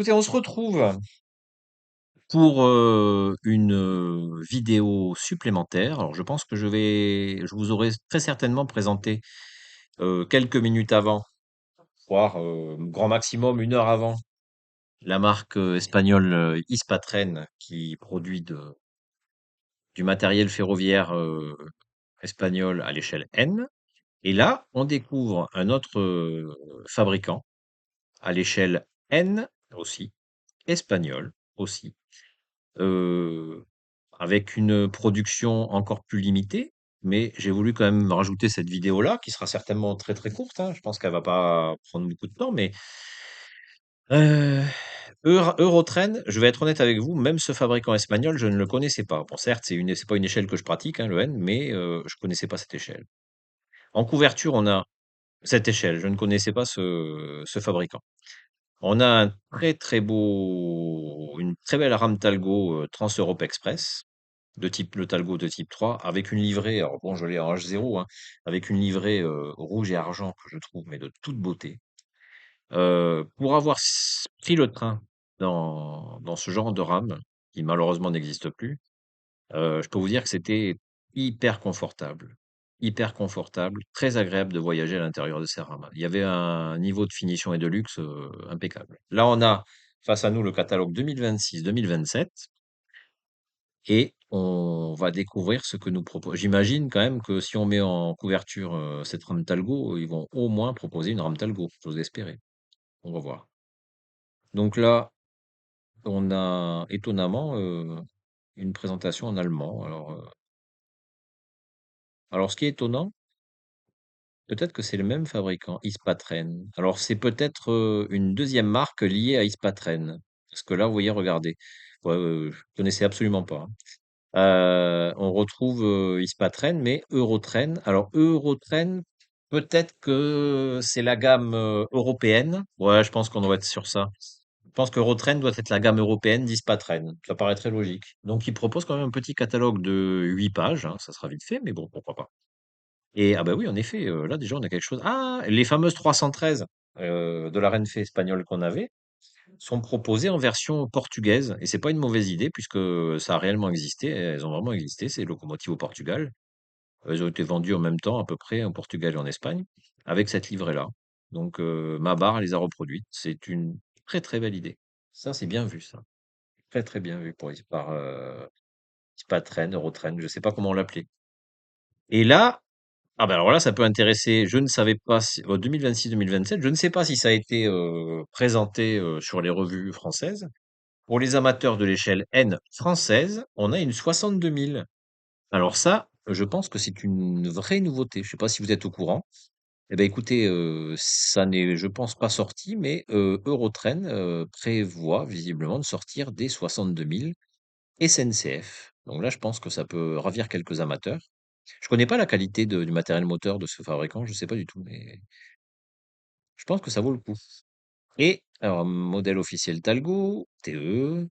écoutez, on se retrouve pour une vidéo supplémentaire. Alors, je pense que je vous aurai très certainement présenté quelques minutes avant, voire grand maximum 1 heure avant, la marque espagnole Ispatren qui produit du matériel ferroviaire espagnol à l'échelle N. Et là, on découvre un autre fabricant à l'échelle N aussi, espagnol aussi. euh, Avec une production encore plus limitée, mais j'ai voulu quand même rajouter cette vidéo-là, qui sera certainement très très courte, hein. Je pense qu'elle va pas prendre beaucoup de temps, mais euh, Eurotrain, je vais être honnête avec vous, même ce fabricant espagnol, je ne le connaissais pas. Bon, certes, c'est pas une échelle que je pratique, hein, le N, mais je connaissais pas cette échelle. En couverture, on a cette échelle, je ne connaissais pas ce fabricant. On a un très très beau, une très belle rame Talgo Trans-Europe Express de type le Talgo de type 3 avec une livrée, alors bon, je l'ai en H0, hein, avec une livrée rouge et argent que je trouve mais de toute beauté. Pour avoir pris le train dans ce genre de rame, qui malheureusement n'existe plus, je peux vous dire que c'était hyper confortable. Hyper confortable, très agréable de voyager à l'intérieur de ces rames. Il y avait un niveau de finition et de luxe impeccable. Là, on a face à nous le catalogue 2026-2027 et on va découvrir ce que nous propose. J'imagine quand même que si on met en couverture cette rame Talgo, ils vont au moins proposer une rame Talgo, j'ose espérer. On va voir. Donc là, on a étonnamment une présentation en allemand. Alors, ce qui est étonnant, peut-être que c'est le même fabricant, Ispatren. Alors, c'est peut-être une deuxième marque liée à Ispatren. Parce que là, vous voyez, regardez. Ouais, je connaissais absolument pas, hein. On retrouve Ispatren, mais Eurotren. Alors, Eurotren, peut-être que c'est la gamme européenne. Ouais, je pense qu'on doit être sur ça. Je pense que Eurotren doit être la gamme européenne d'Ispatren. Ça paraît très logique. Donc, il propose quand même un petit catalogue de 8 pages, hein. Ça sera vite fait, mais bon, pourquoi pas. Et ah bah oui, en effet, là déjà on a quelque chose. Ah, les fameuses 313 de la Renfe espagnole qu'on avait sont proposées en version portugaise et c'est pas une mauvaise idée puisque ça a réellement existé, elles ont vraiment existé ces locomotives au Portugal. Elles ont été vendues en même temps à peu près au Portugal et en Espagne avec cette livrée-là. Donc Mabar les a reproduites. C'est une très très belle idée. Ça c'est bien vu ça. Très très bien vu par Spatren, Eurotren, je sais pas comment on l'appelait. Et là, ah ben alors là, ça peut intéresser, je ne savais pas si, 2026-2027, je ne sais pas si ça a été présenté sur les revues françaises. Pour les amateurs de l'échelle N française, on a une 62 000. Alors ça, je pense que c'est une vraie nouveauté. Je ne sais pas si vous êtes au courant. Eh ben écoutez, ça n'est, je pense, pas sorti, mais Eurotrain prévoit visiblement de sortir des 62 000 SNCF. Donc là, je pense que ça peut ravir quelques amateurs. Je connais pas la qualité du matériel moteur de ce fabricant, je sais pas du tout, mais je pense que ça vaut le coup. Et alors, modèle officiel Talgo, TE,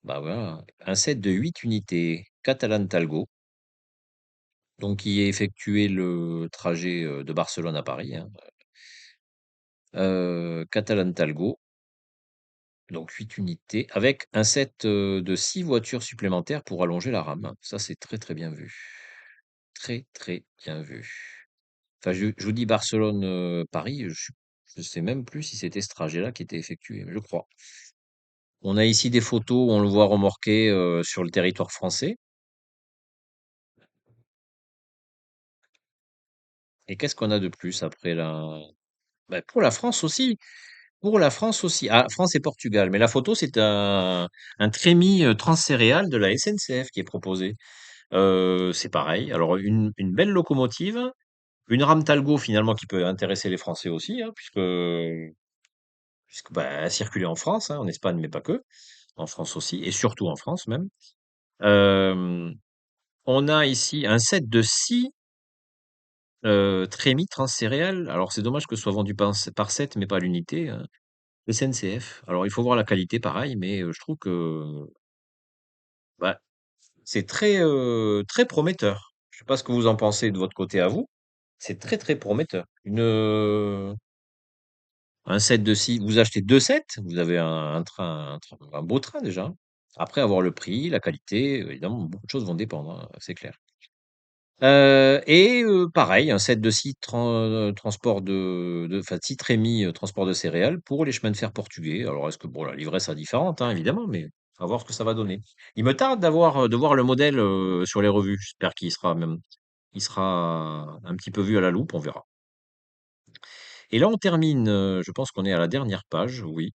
bah voilà, un set de 8 unités Catalan Talgo, donc qui a effectué le trajet de Barcelone à Paris, hein. Catalan Talgo, donc 8 unités, avec un set de 6 voitures supplémentaires pour allonger la rame. Ça, c'est très très bien vu. Très très bien vu. Enfin, je vous dis Barcelone-Paris, je sais même plus si c'était ce trajet-là qui était effectué, mais je crois. On a ici des photos où on le voit remorqué sur le territoire français. Et qu'est-ce qu'on a de plus après là? Ben, pour la France aussi. Pour la France aussi. Ah, France et Portugal. Mais la photo, c'est un trémi transcéréal de la SNCF qui est proposé. C'est pareil. Alors, une belle locomotive, une rame Talgo finalement qui peut intéresser les Français aussi, hein, puisque bah, circuler en France, hein, en Espagne, mais pas que, en France aussi, et surtout en France même. Euh, on a ici un set de 6 trémies transcéréales. Alors c'est dommage que ce soit vendu par set, mais pas à l'unité, hein. SNCF. Alors il faut voir la qualité, pareil, mais je trouve que bah, c'est très très prometteur. Je sais pas ce que vous en pensez de votre côté à vous. C'est très très prometteur. Un set de 6, vous achetez 2 sets, vous avez un beau train déjà. Après avoir le prix, la qualité, évidemment, beaucoup de choses vont dépendre, hein, c'est clair. Et pareil, un set de 6 transports de enfin 6 trémies, transport de céréales pour les chemins de fer portugais. Alors est-ce que bon, la livraison sera différente, hein, évidemment, mais à voir ce que ça va donner. Il me tarde de voir le modèle, sur les revues. J'espère qu'il sera un petit peu vu à la loupe, on verra. Et là, on termine, je pense qu'on est à la dernière page, oui.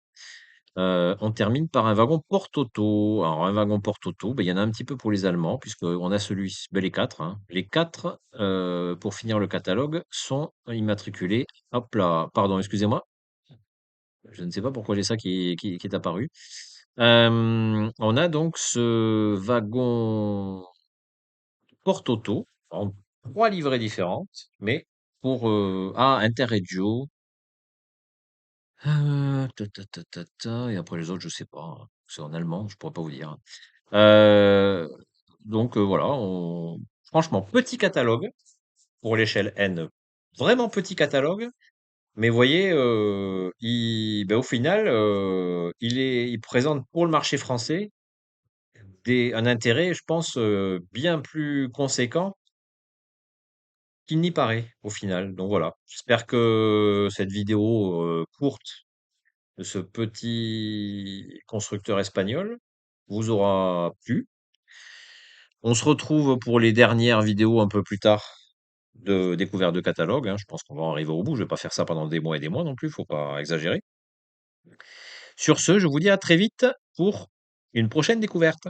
On termine par un wagon porte-auto. Alors un wagon porte-auto, il y en a un petit peu pour les Allemands puisqu'on a celui-ci les 4, hein. Les 4, pour finir le catalogue, sont immatriculés, hop là, pardon, excusez-moi, je ne sais pas pourquoi j'ai ça qui est apparu. On a donc ce wagon porte-auto en 3 livrées différentes, mais pour, Interregio, ta ta ta ta ta et après les autres, je sais pas, hein. C'est en allemand, je pourrais pas vous dire. Heu, donc voilà, on franchement, petit catalogue pour l'échelle N, vraiment petit catalogue, mais vous voyez, au final, il présente pour le marché français des un intérêt, je pense, bien plus conséquent qu'il n'y paraît, au final. Donc voilà, j'espère que cette vidéo, courte de ce petit constructeur espagnol vous aura plu. On se retrouve pour les dernières vidéos un peu plus tard de découverte de catalogue, hein. Je pense qu'on va en arriver au bout. Je vais pas faire ça pendant des mois et des mois non plus, faut pas exagérer. Sur ce, je vous dis à très vite pour une prochaine découverte.